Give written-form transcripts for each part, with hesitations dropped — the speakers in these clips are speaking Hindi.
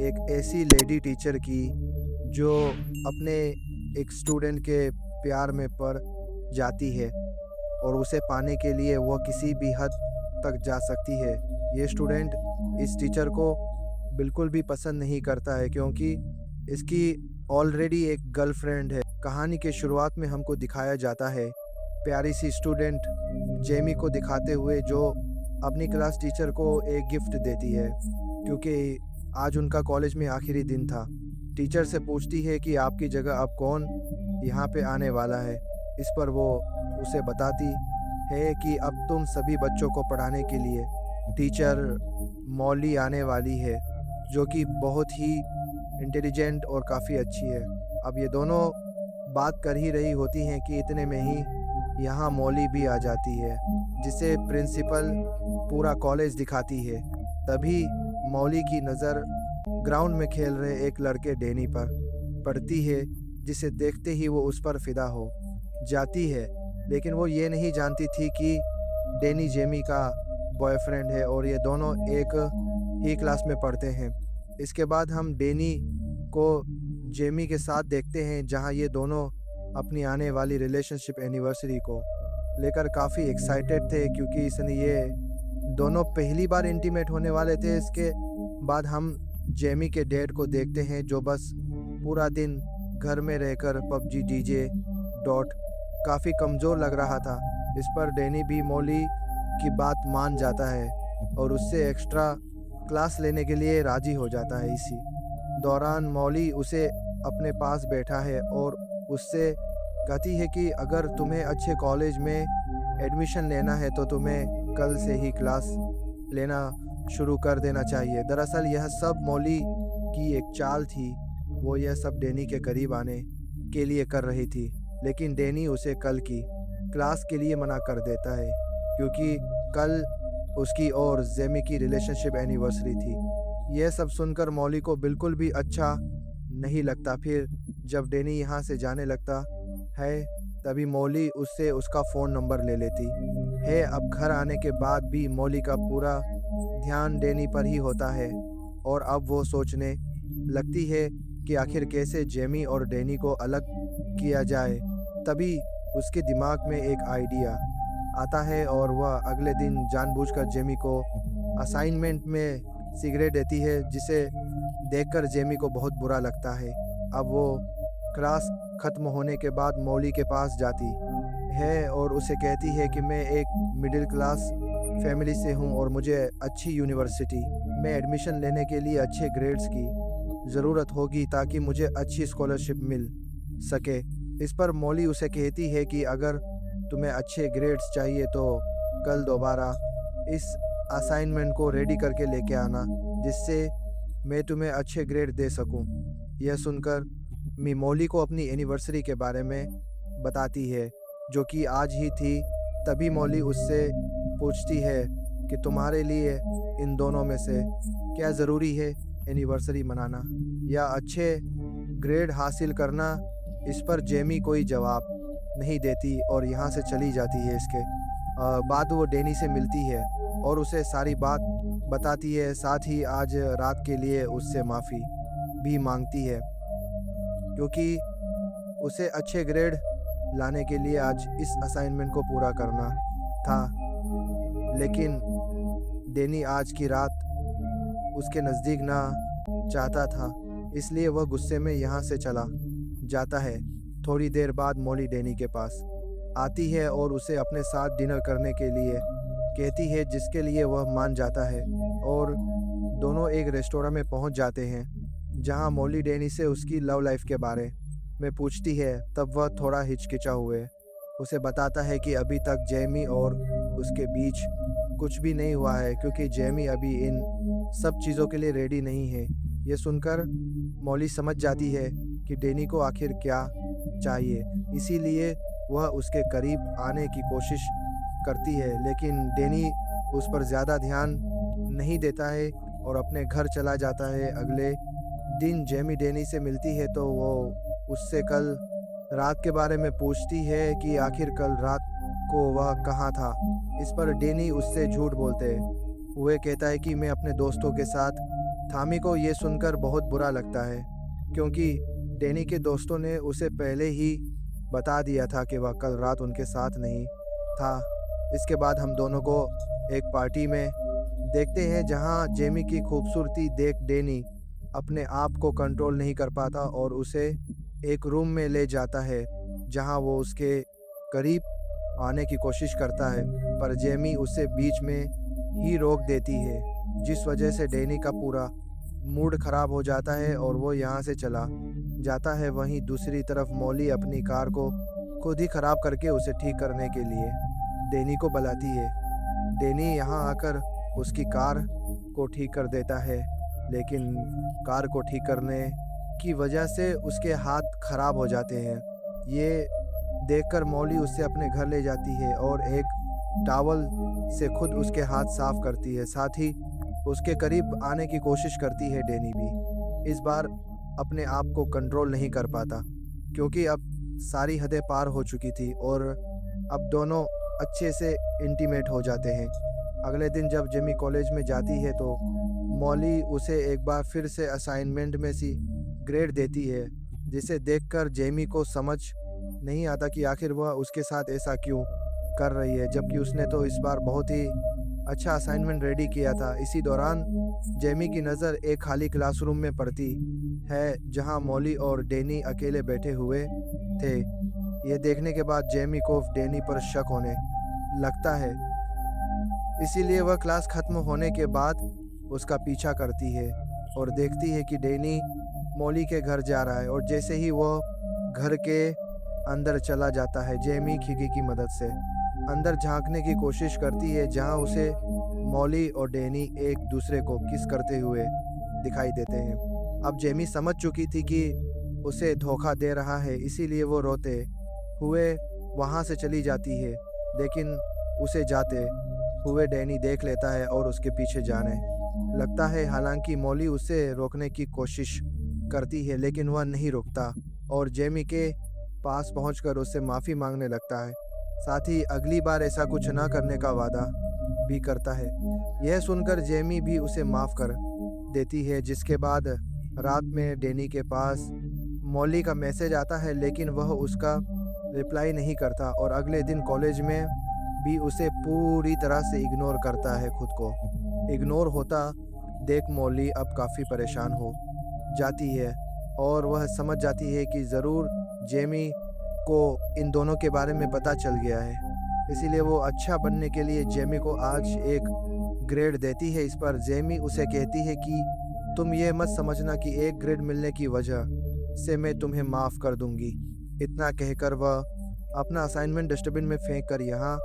एक ऐसी लेडी टीचर की जो अपने एक स्टूडेंट के प्यार में पड़ जाती है और उसे पाने के लिए वह किसी भी हद तक जा सकती है। ये स्टूडेंट इस टीचर को बिल्कुल भी पसंद नहीं करता है क्योंकि इसकी ऑलरेडी एक गर्लफ्रेंड है। कहानी के शुरुआत में हमको दिखाया जाता है प्यारी सी स्टूडेंट जेमी को दिखाते हुए जो अपनी क्लास टीचर को एक गिफ्ट देती है क्योंकि आज उनका कॉलेज में आखिरी दिन था। टीचर से पूछती है कि आपकी जगह अब कौन यहाँ पे आने वाला है। इस पर वो उसे बताती है कि अब तुम सभी बच्चों को पढ़ाने के लिए टीचर मॉली आने वाली है, जो कि बहुत ही इंटेलिजेंट और काफ़ी अच्छी है। अब ये दोनों बात कर ही रही होती हैं कि इतने में ही यहाँ मॉली भी आ जाती है, जिसे प्रिंसिपल पूरा कॉलेज दिखाती है। तभी मॉली की नज़र ग्राउंड में खेल रहे एक लड़के डैनी पर पड़ती है, जिसे देखते ही वो उस पर फिदा हो जाती है। लेकिन वो ये नहीं जानती थी कि डैनी जेमी का बॉयफ्रेंड है और ये दोनों एक ही क्लास में पढ़ते हैं। इसके बाद हम डैनी को जेमी के साथ देखते हैं, जहां ये दोनों अपनी आने वाली रिलेशनशिप एनिवर्सरी को लेकर काफ़ी एक्साइटेड थे क्योंकि इसने ये दोनों पहली बार इंटीमेट होने वाले थे। इसके बाद हम जेमी के डैड को देखते हैं जो बस पूरा दिन घर में रहकर पबजी डीजे डॉट काफ़ी कमज़ोर लग रहा था। इस पर डैनी भी मॉली की बात मान जाता है और उससे एक्स्ट्रा क्लास लेने के लिए राज़ी हो जाता है। इसी दौरान मॉली उसे अपने पास बैठा है और उससे कहती है कि अगर तुम्हें अच्छे कॉलेज में एडमिशन लेना है तो तुम्हें कल से ही क्लास लेना शुरू कर देना चाहिए। दरअसल यह सब मॉली की एक चाल थी। वो यह सब डैनी के करीब आने के लिए कर रही थी, लेकिन डैनी उसे कल की क्लास के लिए मना कर देता है क्योंकि कल उसकी और जेमी की रिलेशनशिप एनिवर्सरी थी। यह सब सुनकर मॉली को बिल्कुल भी अच्छा नहीं लगता। फिर जब डैनी यहाँ से जाने लगता है तभी मॉली उससे उसका फ़ोन नंबर ले लेती है। अब घर आने के बाद भी मॉली का पूरा ध्यान डैनी पर ही होता है और अब वो सोचने लगती है कि आखिर कैसे जेमी और डैनी को अलग किया जाए। तभी उसके दिमाग में एक आइडिया आता है और वह अगले दिन जानबूझकर जेमी को असाइनमेंट में सिगरेट देती है, जिसे देखकर जेमी को बहुत बुरा लगता है। अब वो क्लास ख़त्म होने के बाद मॉली के पास जाती है और उसे कहती है कि मैं एक मिडिल क्लास फैमिली से हूँ और मुझे अच्छी यूनिवर्सिटी में एडमिशन लेने के लिए अच्छे ग्रेड्स की ज़रूरत होगी ताकि मुझे अच्छी स्कॉलरशिप मिल सके। इस पर मॉली उसे कहती है कि अगर तुम्हें अच्छे ग्रेड्स चाहिए तो कल दोबारा इस असाइनमेंट को रेडी करके लेके आना, जिससे मैं तुम्हें अच्छे ग्रेड दे सकूं। यह सुनकर मॉली को अपनी एनिवर्सरी के बारे में बताती है जो कि आज ही थी। तभी मॉली उससे पूछती है कि तुम्हारे लिए इन दोनों में से क्या ज़रूरी है, एनिवर्सरी मनाना या अच्छे ग्रेड हासिल करना। इस पर जेमी कोई जवाब नहीं देती और यहाँ से चली जाती है। इसके बाद वो डैनी से मिलती है और उसे सारी बात बताती है, साथ ही आज रात के लिए उससे माफ़ी भी मांगती है क्योंकि उसे अच्छे ग्रेड लाने के लिए आज इस असाइनमेंट को पूरा करना था। लेकिन डैनी आज की रात उसके नज़दीक ना चाहता था, इसलिए वह गुस्से में यहाँ से चला जाता है। थोड़ी देर बाद मॉली डैनी के पास आती है और उसे अपने साथ डिनर करने के लिए कहती है, जिसके लिए वह मान जाता है और दोनों एक रेस्टोरेंट में पहुंच जाते हैं जहां मॉली डैनी से उसकी लव लाइफ के बारे में पूछती है। तब वह थोड़ा हिचकिचा हुए उसे बताता है कि अभी तक जेमी और उसके बीच कुछ भी नहीं हुआ है क्योंकि जेमी अभी इन सब चीज़ों के लिए रेडी नहीं है। ये सुनकर मॉली समझ जाती है कि डैनी को आखिर क्या चाहिए, इसीलिए वह उसके करीब आने की कोशिश करती है। लेकिन डैनी उस पर ज़्यादा ध्यान नहीं देता है और अपने घर चला जाता है। अगले दिन जेमी डैनी से मिलती है तो वो उससे कल रात के बारे में पूछती है कि आखिर कल रात को वह कहाँ था। इस पर डैनी उससे झूठ बोलते हुए कहता है कि मैं अपने दोस्तों के साथ थामी को ये सुनकर बहुत बुरा लगता है क्योंकि डैनी के दोस्तों ने उसे पहले ही बता दिया था कि वह कल रात उनके साथ नहीं था। इसके बाद हम दोनों को एक पार्टी में देखते हैं जहां जेमी की खूबसूरती देख डैनी अपने आप को कंट्रोल नहीं कर पाता और उसे एक रूम में ले जाता है जहां वो उसके करीब आने की कोशिश करता है, पर जेमी उसे बीच में ही रोक देती है, जिस वजह से डैनी का पूरा मूड खराब हो जाता है और वो यहाँ से चला जाता है। वहीं दूसरी तरफ मॉली अपनी कार को खुद ही खराब करके उसे ठीक करने के लिए डैनी को बुलाती है। डैनी यहाँ आकर उसकी कार को ठीक कर देता है, लेकिन कार को ठीक करने की वजह से उसके हाथ खराब हो जाते हैं। ये देखकर मॉली उसे अपने घर ले जाती है और एक टॉवल से खुद उसके हाथ साफ करती है। साथ ही उसके करीब आने की कोशिश करती है डैनी भी। इस बार अपने आप को कंट्रोल नहीं कर पाता क्योंकि अब सारी हदें पार हो चुकी थी और अब दोनों अच्छे से इंटीमेट हो जाते हैं। अगले दिन जब जेमी कॉलेज में जाती है तो मॉली उसे एक बार फिर से असाइनमेंट में सी ग्रेड देती है, जिसे देखकर जेमी को समझ नहीं आता कि आखिर वह उसके साथ ऐसा क्यों कर रही है, जबकि उसने तो इस बार बहुत ही अच्छा असाइनमेंट रेडी किया था। इसी दौरान जेमी की नज़र एक खाली क्लासरूम में पड़ती है जहां मॉली और डैनी अकेले बैठे हुए थे। यह देखने के बाद जेमी को डैनी पर शक होने लगता है, इसीलिए वह क्लास खत्म होने के बाद उसका पीछा करती है और देखती है कि डैनी मॉली के घर जा रहा है। और जैसे ही वह घर के अंदर चला जाता है, जेमी खिड़की की मदद से अंदर झांकने की कोशिश करती है जहां उसे मॉली और डैनी एक दूसरे को किस करते हुए दिखाई देते हैं। अब जेमी समझ चुकी थी कि उसे धोखा दे रहा है, इसीलिए वो रोते हुए वहां से चली जाती है, लेकिन उसे जाते हुए डैनी देख लेता है और उसके पीछे जाने लगता है। हालांकि मॉली उसे रोकने की कोशिश करती है, लेकिन वह नहीं रुकता और जेमी के पास पहुंचकर उससे माफ़ी मांगने लगता है। साथ ही अगली बार ऐसा कुछ ना करने का वादा भी करता है। यह सुनकर जेमी भी उसे माफ़ कर देती है। जिसके बाद रात में डैनी के पास मॉली का मैसेज आता है, लेकिन वह उसका रिप्लाई नहीं करता और अगले दिन कॉलेज में भी उसे पूरी तरह से इग्नोर करता है। खुद को इग्नोर होता देख मॉली अब काफ़ी परेशान हो जाती है और वह समझ जाती है कि ज़रूर जेमी को इन दोनों के बारे में पता चल गया है। इसीलिए वो अच्छा बनने के लिए जेमी को आज एक ग्रेड देती है। इस पर जेमी उसे कहती है कि तुम ये मत समझना कि एक ग्रेड मिलने की वजह से मैं तुम्हें माफ़ कर दूंगी। इतना कहकर वह अपना असाइनमेंट डस्टबिन में फेंक कर यहाँ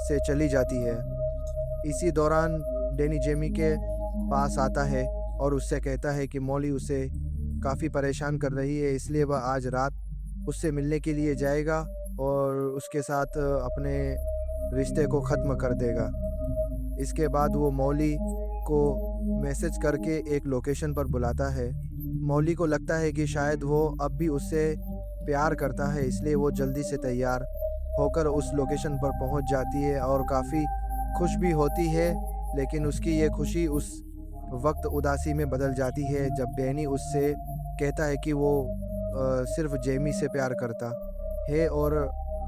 से चली जाती है। इसी दौरान डैनी जेमी के पास आता है और उससे कहता है कि मॉली उसे काफ़ी परेशान कर रही है, इसलिए वह आज रात उससे मिलने के लिए जाएगा और उसके साथ अपने रिश्ते को ख़त्म कर देगा। इसके बाद वो मॉली को मैसेज करके एक लोकेशन पर बुलाता है। मॉली को लगता है कि शायद वो अब भी उससे प्यार करता है, इसलिए वो जल्दी से तैयार होकर उस लोकेशन पर पहुंच जाती है और काफ़ी खुश भी होती है। लेकिन उसकी ये खुशी उस वक्त उदासी में बदल जाती है जब डैनी उससे कहता है कि वो सिर्फ जेमी से प्यार करता है और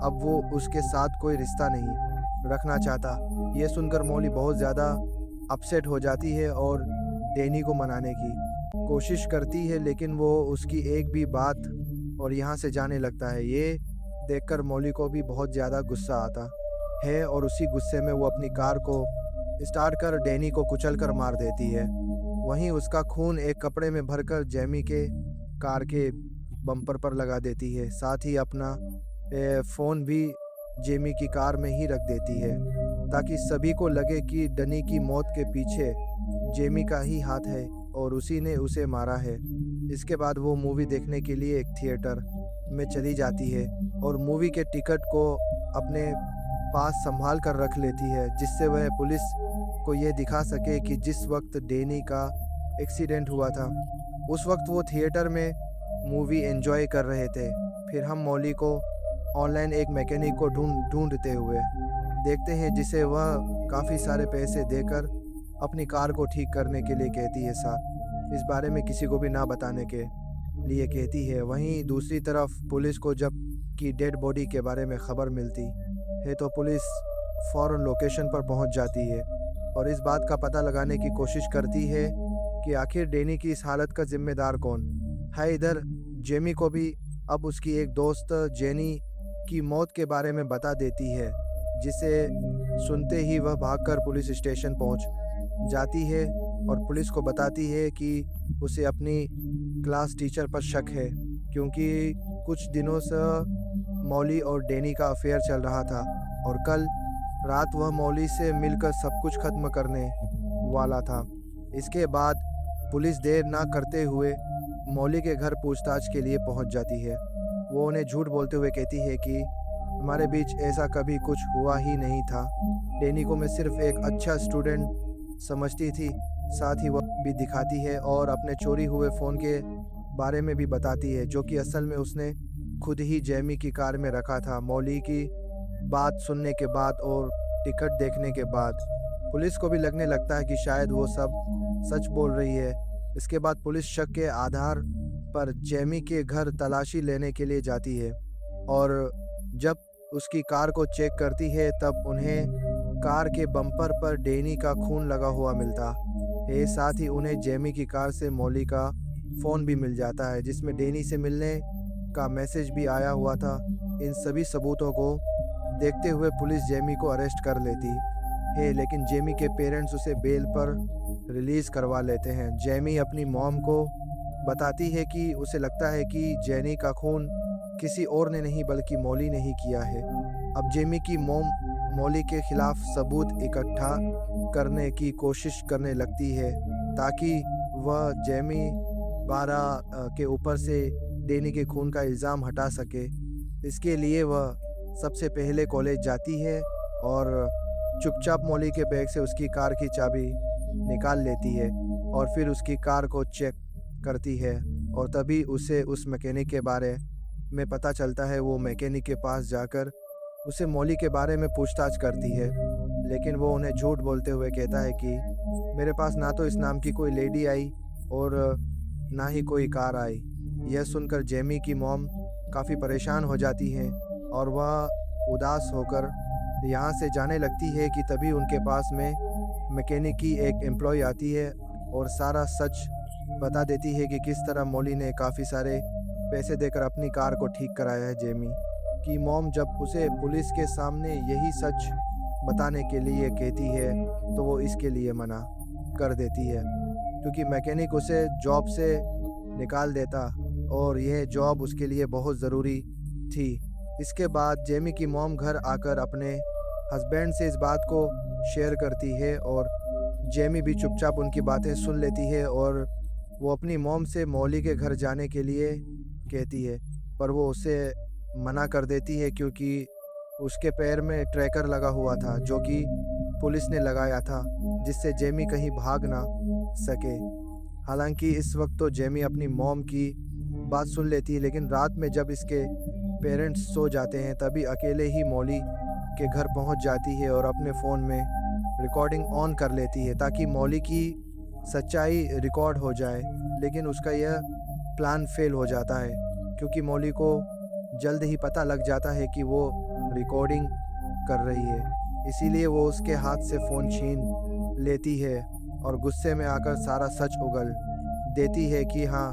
अब वो उसके साथ कोई रिश्ता नहीं रखना चाहता। ये सुनकर मॉली बहुत ज़्यादा अपसेट हो जाती है और डैनी को मनाने की कोशिश करती है, लेकिन वो उसकी एक भी बात और यहाँ से जाने लगता है। ये देखकर मॉली को भी बहुत ज़्यादा गुस्सा आता है और उसी गुस्से में वो अपनी कार को स्टार्ट कर डैनी को कुचल कर मार देती है। वहीं उसका खून एक कपड़े में भरकर जेमी के कार के बम्पर पर लगा देती है। साथ ही अपना फ़ोन भी जेमी की कार में ही रख देती है ताकि सभी को लगे कि डैनी की मौत के पीछे जेमी का ही हाथ है और उसी ने उसे मारा है। इसके बाद वो मूवी देखने के लिए एक थिएटर में चली जाती है और मूवी के टिकट को अपने पास संभाल कर रख लेती है, जिससे वह पुलिस को ये दिखा सके कि जिस वक्त डैनी का एक्सीडेंट हुआ था उस वक्त वो थिएटर में मूवी एंजॉय कर रहे थे। फिर हम मॉली को ऑनलाइन एक मैकेनिक को ढूंढते हुए देखते हैं, जिसे वह काफ़ी सारे पैसे देकर अपनी कार को ठीक करने के लिए कहती है। इस बारे में किसी को भी ना बताने के लिए कहती है। वहीं दूसरी तरफ पुलिस को जब की डेड बॉडी के बारे में खबर मिलती है तो पुलिस फ़ौरन लोकेशन पर पहुंच जाती है और इस बात का पता लगाने की कोशिश करती है कि आखिर डैनी की इस हालत का जिम्मेदार कौन है। इधर जेमी को भी अब उसकी एक दोस्त जेनी की मौत के बारे में बता देती है, जिसे सुनते ही वह भागकर पुलिस स्टेशन पहुंच जाती है और पुलिस को बताती है कि उसे अपनी क्लास टीचर पर शक है, क्योंकि कुछ दिनों से मौली और डैनी का अफेयर चल रहा था और कल रात वह मौली से मिलकर सब कुछ खत्म करने वाला था। इसके बाद पुलिस देर ना करते हुए मौली के घर पूछताछ के लिए पहुंच जाती है। वो उन्हें झूठ बोलते हुए कहती है कि हमारे बीच ऐसा कभी कुछ हुआ ही नहीं था। डैनी को मैं सिर्फ एक अच्छा स्टूडेंट समझती थी। साथ ही वह भी दिखाती है और अपने चोरी हुए फ़ोन के बारे में भी बताती है, जो कि असल में उसने खुद ही जेमी की कार में रखा था। मौली की बात सुनने के बाद और टिकट देखने के बाद पुलिस को भी लगने लगता है कि शायद वो सब सच बोल रही है। इसके बाद पुलिस शक के आधार पर जेमी के घर तलाशी लेने के लिए जाती है और जब उसकी कार को चेक करती है तब उन्हें कार के बम्पर पर डैनी का खून लगा हुआ मिलता है। साथ ही उन्हें जेमी की कार से मौली का फ़ोन भी मिल जाता है, जिसमें डैनी से मिलने का मैसेज भी आया हुआ था। इन सभी सबूतों को देखते हुए पुलिस जेमी को अरेस्ट कर लेती है, लेकिन जेमी के पेरेंट्स उसे बेल पर रिलीज़ करवा लेते हैं। जेमी अपनी मॉम को बताती है कि उसे लगता है कि जेनी का खून किसी और ने नहीं बल्कि मौली ने ही किया है। अब जेमी की मॉम मौली के खिलाफ सबूत इकट्ठा करने की कोशिश करने लगती है ताकि वह जेमी 12 के ऊपर से डैनी के खून का इल्ज़ाम हटा सके। इसके लिए वह सबसे पहले कॉलेज जाती है और चुपचाप मौली के बैग से उसकी कार की चाबी निकाल लेती है और फिर उसकी कार को चेक करती है और तभी उसे उस मैकेनिक के बारे में पता चलता है। वो मैकेनिक के पास जाकर उसे मौली के बारे में पूछताछ करती है, लेकिन वो उन्हें झूठ बोलते हुए कहता है कि मेरे पास ना तो इस नाम की कोई लेडी आई और ना ही कोई कार आई। यह सुनकर जेमी की मॉम काफ़ी परेशान हो जाती है और वह उदास होकर यहाँ से जाने लगती है कि तभी उनके पास में मैकेनिक की एक एम्प्लॉय आती है और सारा सच बता देती है कि किस तरह मौली ने काफ़ी सारे पैसे देकर अपनी कार को ठीक कराया है। जेमी की मॉम जब उसे पुलिस के सामने यही सच बताने के लिए कहती है तो वो इसके लिए मना कर देती है, क्योंकि मैकेनिक उसे जॉब से निकाल देता और यह जॉब उसके लिए बहुत ज़रूरी थी। इसके बाद जेमी की मॉम घर आकर अपने हस्बैंड से इस बात को शेयर करती है और जेमी भी चुपचाप उनकी बातें सुन लेती है और वो अपनी मॉम से मौली के घर जाने के लिए कहती है, पर वो उसे मना कर देती है क्योंकि उसके पैर में ट्रैकर लगा हुआ था जो कि पुलिस ने लगाया था, जिससे जेमी कहीं भाग ना सके। हालांकि इस वक्त तो जेमी अपनी मॉम की बात सुन लेती है, लेकिन रात में जब इसके पेरेंट्स सो जाते हैं तभी अकेले ही मौली के घर पहुंच जाती है और अपने फ़ोन में रिकॉर्डिंग ऑन कर लेती है ताकि मौली की सच्चाई रिकॉर्ड हो जाए। लेकिन उसका यह प्लान फेल हो जाता है क्योंकि मौली को जल्द ही पता लग जाता है कि वो रिकॉर्डिंग कर रही है, इसीलिए वो उसके हाथ से फ़ोन छीन लेती है और गुस्से में आकर सारा सच उगल देती है कि हाँ,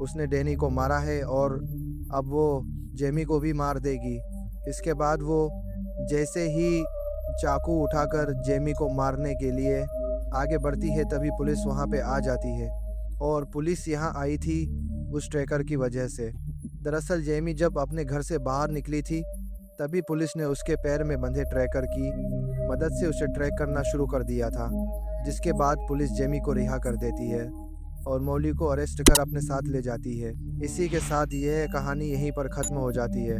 उसने डैनी को मारा है और अब वो जेमी को भी मार देगी। इसके बाद वो जैसे ही चाकू उठाकर जेमी को मारने के लिए आगे बढ़ती है तभी पुलिस वहाँ पे आ जाती है और पुलिस यहाँ आई थी उस ट्रैकर की वजह से। दरअसल जेमी जब अपने घर से बाहर निकली थी तभी पुलिस ने उसके पैर में बंधे ट्रैकर की मदद से उसे ट्रैक करना शुरू कर दिया था, जिसके बाद पुलिस जेमी को रिहा कर देती है और मौली को अरेस्ट कर अपने साथ ले जाती है। इसी के साथ यह कहानी यहीं पर ख़त्म हो जाती है।